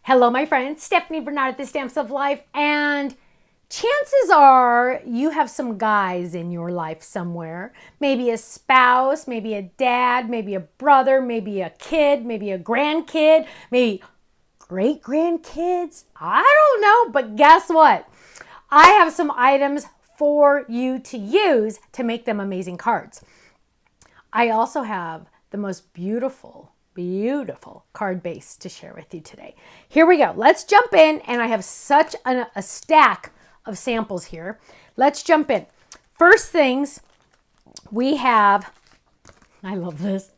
Hello, my friends. Stephanie Bernard at the Stamps of Life, and chances are you have some guys in your life somewhere. Maybe a spouse, maybe a dad, maybe a brother, maybe a kid, maybe a grandkid, maybe great-grandkids. I don't know, but guess what? I have some items for you to use to make them amazing cards. I also have the most beautiful card base to share with you today. Here we go. Let's jump in, and I have such a stack of samples here. Let's jump in. First things, we have, I love this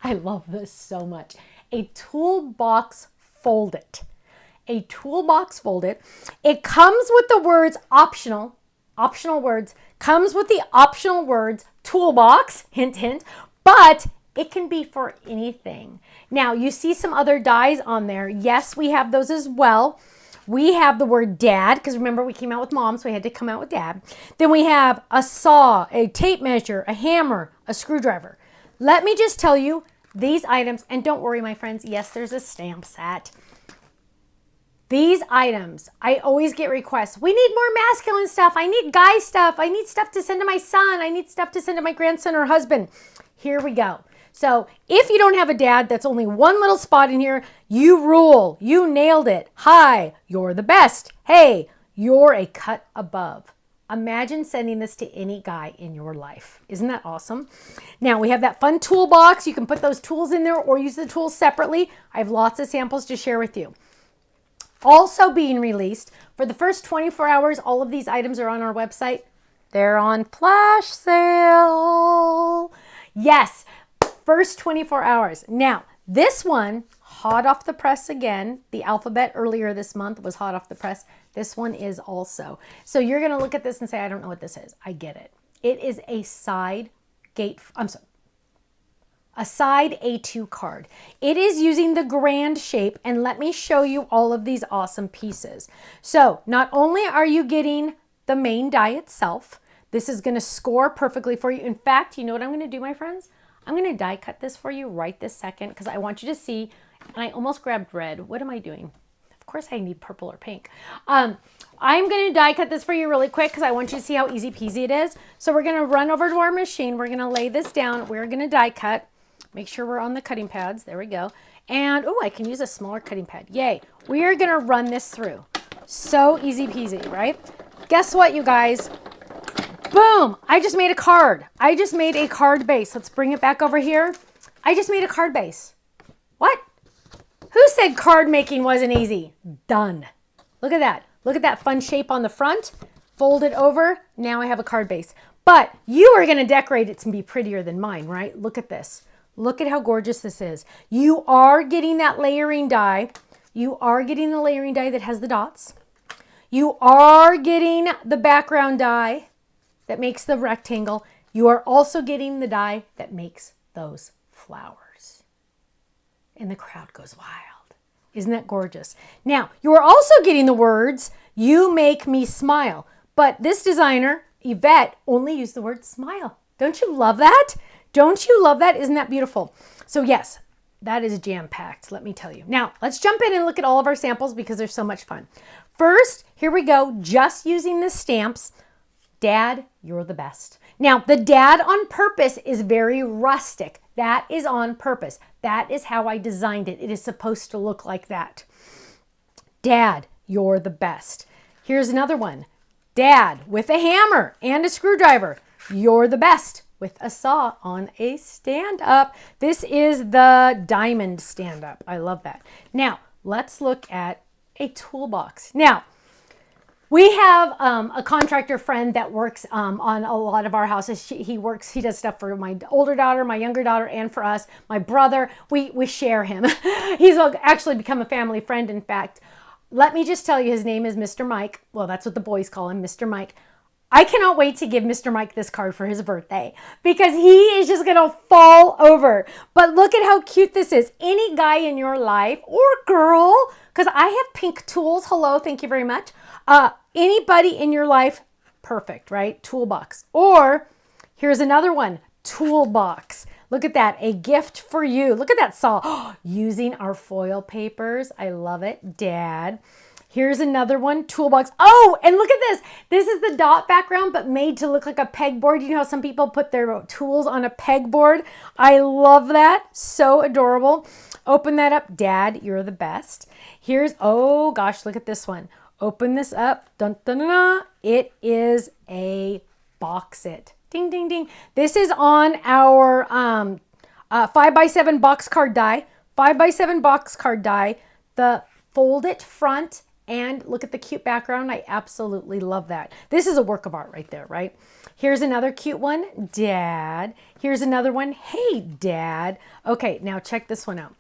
so much, a Toolbox Fold It. A Toolbox Fold It. It comes with the words optional words, comes with the optional words toolbox, hint, hint, but it can be for anything. Now, you see some other dies on there. Yes, we have those as well. We have the word dad, because remember we came out with mom, so we had to come out with dad. Then we have a saw, a tape measure, a hammer, a screwdriver. Let me just tell you, these items, and don't worry, my friends, yes, there's a stamp set. These items, I always get requests. We need more masculine stuff. I need guy stuff. I need stuff to send to my son. I need stuff to send to my grandson or husband. Here we go. So if you don't have a dad, that's only one little spot in here. You rule. You nailed it. Hi, you're the best. Hey, you're a cut above. Imagine sending this to any guy in your life. Isn't that awesome? Now we have that fun toolbox. You can put those tools in there or use the tools separately. I have lots of samples to share with you. Also being released for the first 24 hours, all of these items are on our website. They're on flash sale. Yes, first 24 hours. Now, this one, hot off the press again. The alphabet earlier this month was hot off the press. This one is also. So you're going to look at this and say, I don't know what this is. I get it. It is a side A2 card. It is using the grand shape, and let me show you all of these awesome pieces. So not only are you getting the main die itself, this is going to score perfectly for you. In fact, you know what I'm going to do, my friends? I'm going to die cut this for you right this second because I want you to see, and I almost grabbed red. What am I doing? Of course I need purple or pink. I'm going to die cut this for you really quick because I want you to see how easy peasy it is. So we're going to run over to our machine. We're going to lay this down. We're going to die cut. Make sure we're on the cutting pads. There we go. And, oh, I can use a smaller cutting pad. Yay. We are going to run this through. So easy peasy, right? Guess what, you guys? Boom. I just made a card. I just made a card base. Let's bring it back over here. I just made a card base. What? Who said card making wasn't easy? Done. Look at that. Look at that fun shape on the front. Fold it over. Now I have a card base. But you are going to decorate it to be prettier than mine, right? Look at this. Look at how gorgeous this is. You are getting that layering die. You are getting the layering die that has the dots. You are getting the background die that makes the rectangle. You are also getting the die that makes those flowers. And the crowd goes wild. Isn't that gorgeous? Now, you are also getting the words, "You make me smile." But this designer, Yvette, only used the word smile. Don't you love that? Don't you love that? Isn't that beautiful? So yes, that is jam-packed, let me tell you. Now, let's jump in and look at all of our samples because they're so much fun. First, here we go, just using the stamps. Dad, you're the best. Now, the dad on purpose is very rustic. That is on purpose. That is how I designed it. It is supposed to look like that. Dad, you're the best. Here's another one. Dad with a hammer and a screwdriver. You're the best. With a saw on a stand-up. This is the diamond stand-up. I love that. Now, let's look at a toolbox. Now, we have a contractor friend that works on a lot of our houses. He does stuff for my older daughter, my younger daughter, and for us. My brother, we share him. He's actually become a family friend, in fact. Let me just tell you, his name is Mr. Mike. Well, that's what the boys call him, Mr. Mike. I cannot wait to give Mr. Mike this card for his birthday because he is just going to fall over. But look at how cute this is. Any guy in your life or girl, because I have pink tools. Hello, thank you very much. Anybody in your life, perfect, right? Toolbox. Or here's another one, toolbox. Look at that, a gift for you. Look at that saw. Using our foil papers. I love it, Dad. Here's another one, Toolbox. Oh, and look at this. This is the dot background, but made to look like a pegboard. You know how some people put their tools on a pegboard? I love that. So adorable. Open that up. Dad, you're the best. Here's, oh gosh, look at this one. Open this up. Dun, dun, dun, dun. It is a box it. Ding, ding, ding. This is on our 5x7 box card die. 5x7 box card die. The fold it front and look at the cute background. I absolutely love that. This is a work of art right there, right? Here's another cute one, Dad. Here's another one, hey, Dad. Okay, now check this one out.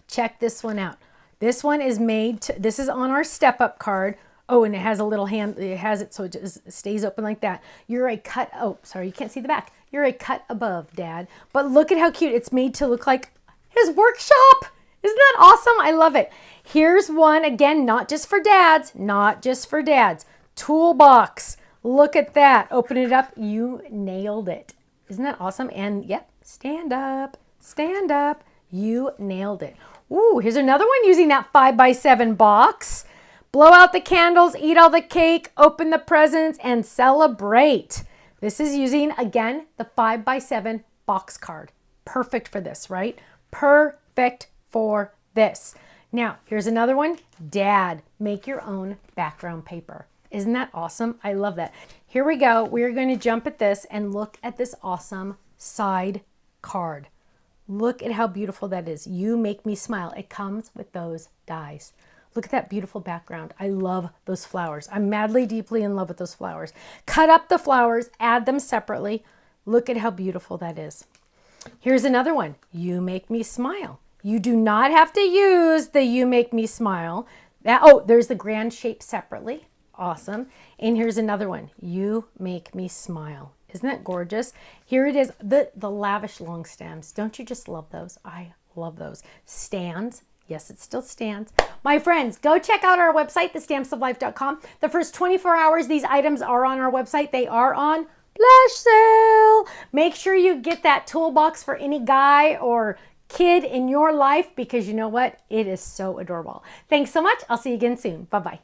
Check this one out. This one is made to, this is on our step up card. Oh, and it has a little hand, it has it so it just stays open like that. You're a cut, oh, sorry, you can't see the back. You're a cut above, Dad. But look at how cute. It's made to look like his workshop. Isn't that awesome? I love it. Here's one, again, not just for dads, not just for dads. Toolbox. Look at that. Open it up. You nailed it. Isn't that awesome? And yep, stand up, stand up. You nailed it. Ooh, here's another one using that 5x7 box. Blow out the candles, eat all the cake, open the presents, and celebrate. This is using, again, the 5x7 box card. Perfect for this, right? Perfect for this. Now, here's another one. Dad, make your own background paper. Isn't that awesome? I love that. Here we go. We're going to jump at this and look at this awesome side card. Look at how beautiful that is. You make me smile. It comes with those dies. Look at that beautiful background. I love those flowers. I'm madly, deeply in love with those flowers. Cut up the flowers, add them separately. Look at how beautiful that is. Here's another one. You make me smile. You do not have to use the you make me smile. That, oh, there's the grand shape separately. Awesome. And here's another one. You make me smile. Isn't that gorgeous? Here it is, the lavish long stems. Don't you just love those? I love those. Stands. Yes, it still stands. My friends, go check out our website, thestampsoflife.com. The first 24 hours, these items are on our website. They are on flash sale. Make sure you get that toolbox for any guy or kid in your life because you know what? It is so adorable. Thanks so much. I'll see you again soon. Bye-bye.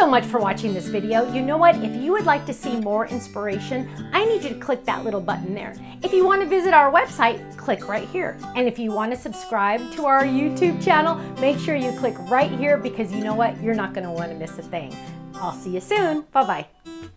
so much for watching this video. You know what? If you would like to see more inspiration, I need you to click that little button there. If you want to visit our website, click right here. And if you want to subscribe to our YouTube channel, make sure you click right here because you know what? You're not going to want to miss a thing. I'll see you soon. Bye-bye.